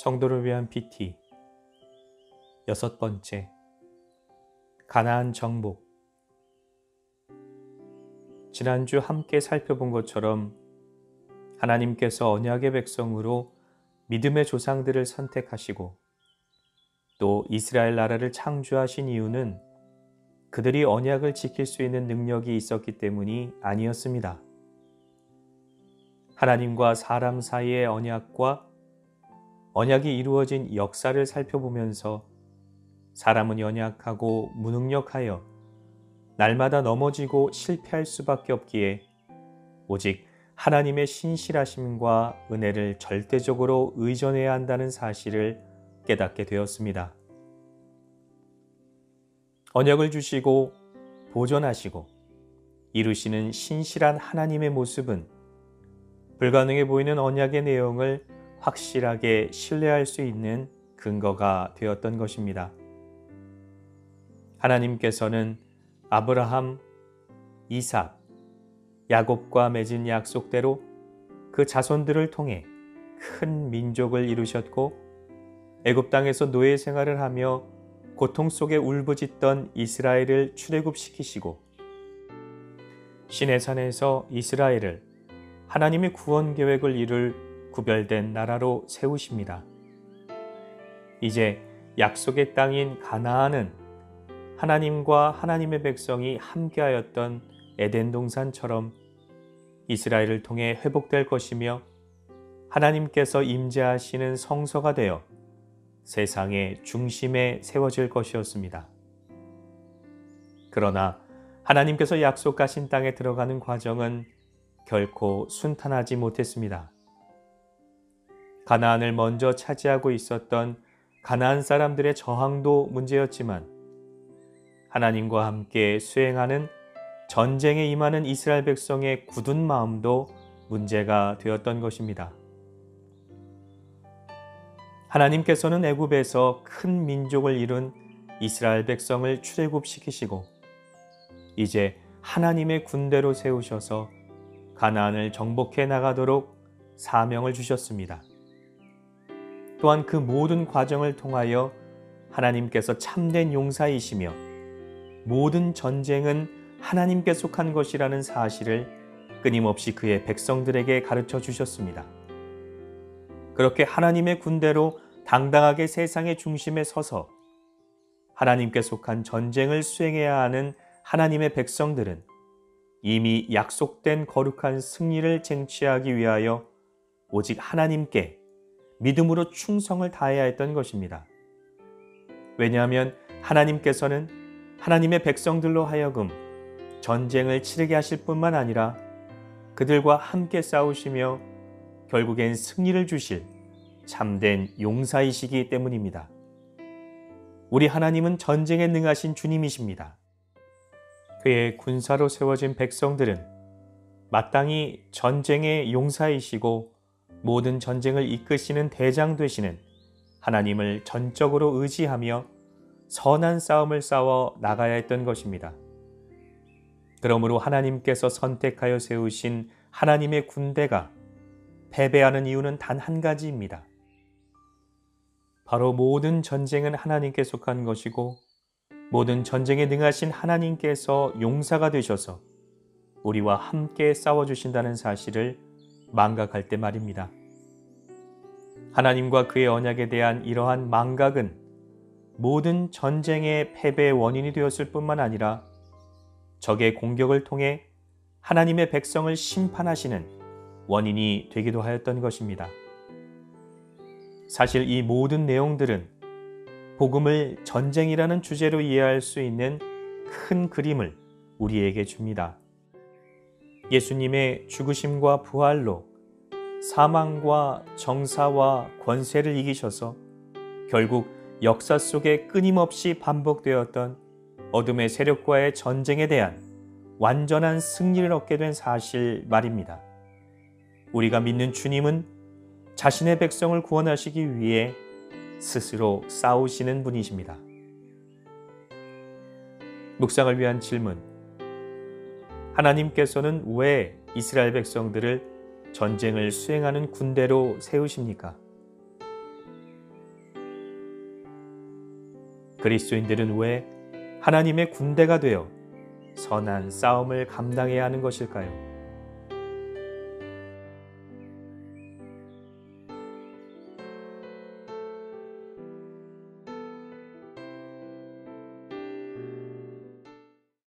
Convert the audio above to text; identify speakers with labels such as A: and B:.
A: 성도를 위한 PT 여섯 번째, 가나안 정복. 지난주 함께 살펴본 것처럼 하나님께서 언약의 백성으로 믿음의 조상들을 선택하시고 또 이스라엘 나라를 창조하신 이유는 그들이 언약을 지킬 수 있는 능력이 있었기 때문이 아니었습니다. 하나님과 사람 사이의 언약이 이루어진 역사를 살펴보면서 사람은 연약하고 무능력하여 날마다 넘어지고 실패할 수밖에 없기에 오직 하나님의 신실하심과 은혜를 절대적으로 의존해야 한다는 사실을 깨닫게 되었습니다. 언약을 주시고 보존하시고 이루시는 신실한 하나님의 모습은 불가능해 보이는 언약의 내용을 확실하게 신뢰할 수 있는 근거가 되었던 것입니다. 하나님께서는 아브라함, 이삭, 야곱과 맺은 약속대로 그 자손들을 통해 큰 민족을 이루셨고 애굽 땅에서 노예 생활을 하며 고통 속에 울부짖던 이스라엘을 출애굽시키시고 시내산에서 이스라엘을 하나님의 구원 계획을 이룰 구별된 나라로 세우십니다. 이제 약속의 땅인 가나안은 하나님과 하나님의 백성이 함께하였던 에덴 동산처럼 이스라엘을 통해 회복될 것이며 하나님께서 임재하시는 성소가 되어 세상의 중심에 세워질 것이었습니다. 그러나 하나님께서 약속하신 땅에 들어가는 과정은 결코 순탄하지 못했습니다. 가나안을 먼저 차지하고 있었던 가나안 사람들의 저항도 문제였지만 하나님과 함께 수행하는 전쟁에 임하는 이스라엘 백성의 굳은 마음도 문제가 되었던 것입니다. 하나님께서는 애굽에서 큰 민족을 이룬 이스라엘 백성을 출애굽시키시고 이제 하나님의 군대로 세우셔서 가나안을 정복해 나가도록 사명을 주셨습니다. 또한 그 모든 과정을 통하여 하나님께서 참된 용사이시며 모든 전쟁은 하나님께 속한 것이라는 사실을 끊임없이 그의 백성들에게 가르쳐 주셨습니다. 그렇게 하나님의 군대로 당당하게 세상의 중심에 서서 하나님께 속한 전쟁을 수행해야 하는 하나님의 백성들은 이미 약속된 거룩한 승리를 쟁취하기 위하여 오직 하나님께 믿음으로 충성을 다해야 했던 것입니다. 왜냐하면 하나님께서는 하나님의 백성들로 하여금 전쟁을 치르게 하실 뿐만 아니라 그들과 함께 싸우시며 결국엔 승리를 주실 참된 용사이시기 때문입니다. 우리 하나님은 전쟁에 능하신 주님이십니다. 그의 군사로 세워진 백성들은 마땅히 전쟁의 용사이시고 모든 전쟁을 이끄시는 대장 되시는 하나님을 전적으로 의지하며 선한 싸움을 싸워 나가야 했던 것입니다. 그러므로 하나님께서 선택하여 세우신 하나님의 군대가 패배하는 이유는 단 한 가지입니다. 바로 모든 전쟁은 하나님께 속한 것이고 모든 전쟁에 능하신 하나님께서 용사가 되셔서 우리와 함께 싸워주신다는 사실을 망각할 때 말입니다. 하나님과 그의 언약에 대한 이러한 망각은 모든 전쟁의 패배의 원인이 되었을 뿐만 아니라 적의 공격을 통해 하나님의 백성을 심판하시는 원인이 되기도 하였던 것입니다. 사실 이 모든 내용들은 복음을 전쟁이라는 주제로 이해할 수 있는 큰 그림을 우리에게 줍니다. 예수님의 죽으심과 부활로 사망과 정사와 권세를 이기셔서 결국 역사 속에 끊임없이 반복되었던 어둠의 세력과의 전쟁에 대한 완전한 승리를 얻게 된 사실 말입니다. 우리가 믿는 주님은 자신의 백성을 구원하시기 위해 스스로 싸우시는 분이십니다. 묵상을 위한 질문. 하나님께서는 왜 이스라엘 백성들을 전쟁을 수행하는 군대로 세우십니까? 그리스도인들은 왜 하나님의 군대가 되어 선한 싸움을 감당해야 하는 것일까요?